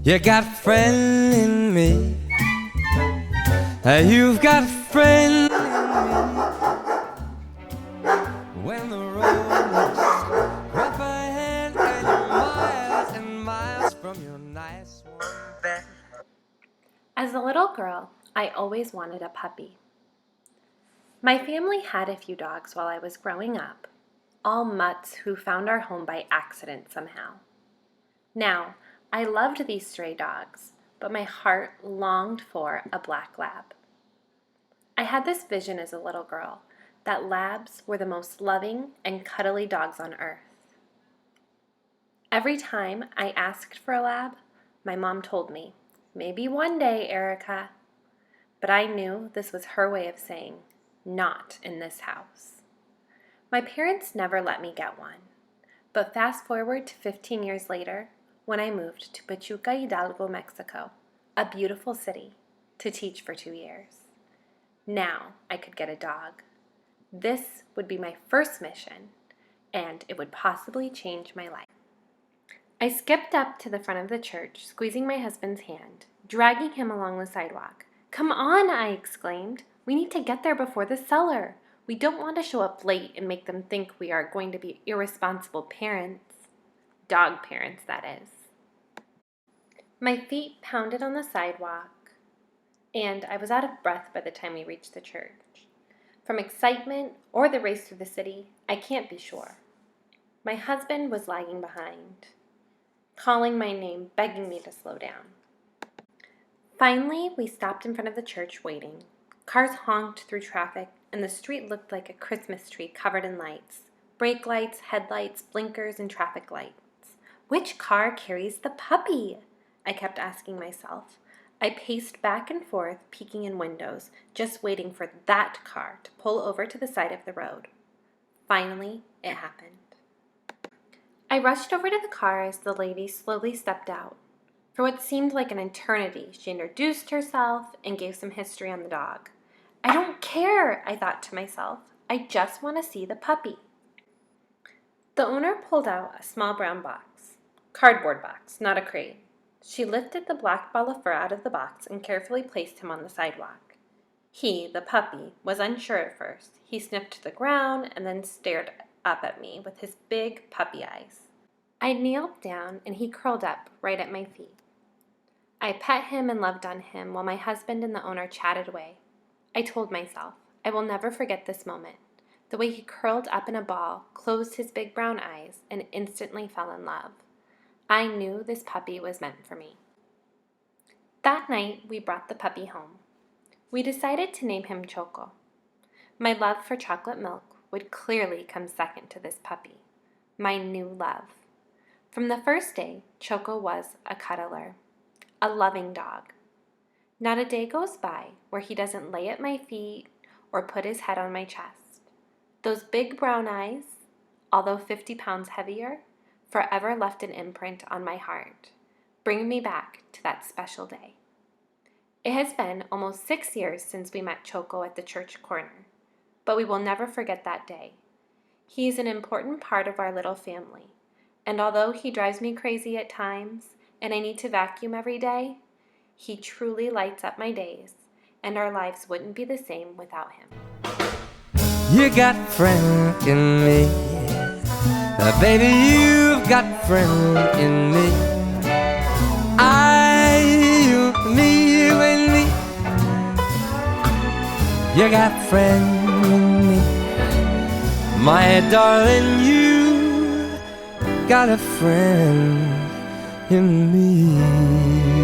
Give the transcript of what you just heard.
You got a friend in me. You've got a friend in me. When the road looks rough ahead and you're miles and miles from your nice warm bed. As a little girl, I always wanted a puppy. My family had a few dogs while I was growing up, all mutts who found our home by accident somehow. Now, I loved these stray dogs, but my heart longed for a black lab. I had this vision as a little girl that labs were the most loving and cuddly dogs on earth. Every time I asked for a lab, my mom told me, "Maybe one day, Erica." But I knew this was her way of saying, "Not in this house." My parents never let me get one, but fast forward to 15 years later, when I moved to Pachuca Hidalgo, Mexico, a beautiful city, to teach for 2 years. Now I could get a dog. This would be my first mission, and it would possibly change my life. I skipped up to the front of the church, squeezing my husband's hand, dragging him along the sidewalk. "Come on," I exclaimed. "We need to get there before the seller. We don't want to show up late and make them think we are going to be irresponsible parents." Dog parents, that is. My feet pounded on the sidewalk, and I was out of breath by the time we reached the church. From excitement or the race through the city, I can't be sure. My husband was lagging behind, calling my name, begging me to slow down. Finally, we stopped in front of the church waiting. Cars honked through traffic, and the street looked like a Christmas tree covered in lights. Brake lights, headlights, blinkers, and traffic lights. Which car carries the puppy? I kept asking myself. I paced back and forth, peeking in windows, just waiting for that car to pull over to the side of the road. Finally, it happened. I rushed over to the car as the lady slowly stepped out. For what seemed like an eternity, she introduced herself and gave some history on the dog. "I don't care," I thought to myself. "I just want to see the puppy." The owner pulled out a small brown box. Cardboard box, not a crate. She lifted the black ball of fur out of the box and carefully placed him on the sidewalk. He, the puppy, was unsure at first. He sniffed the ground and then stared up at me with his big puppy eyes. I kneeled down and he curled up right at my feet. I pet him and loved on him while my husband and the owner chatted away. I told myself, I will never forget this moment. The way he curled up in a ball, closed his big brown eyes, and instantly fell in love. I knew this puppy was meant for me. That night, we brought the puppy home. We decided to name him Choco. My love for chocolate milk would clearly come second to this puppy. My new love. From the first day, Choco was a cuddler, a loving dog. Not a day goes by where he doesn't lay at my feet or put his head on my chest. Those big brown eyes, although 50 pounds heavier, forever left an imprint on my heart, bringing me back to that special day. It has been almost 6 years since we met Choco at the church corner, but we will never forget that day. He is an important part of our little family, and although he drives me crazy at times and I need to vacuum every day, he truly lights up my days, and our lives wouldn't be the same without him. You got a friend in me. Baby, you've got a friend in me. You, me, you and me. You got a friend in me. My darling, you got a friend in me.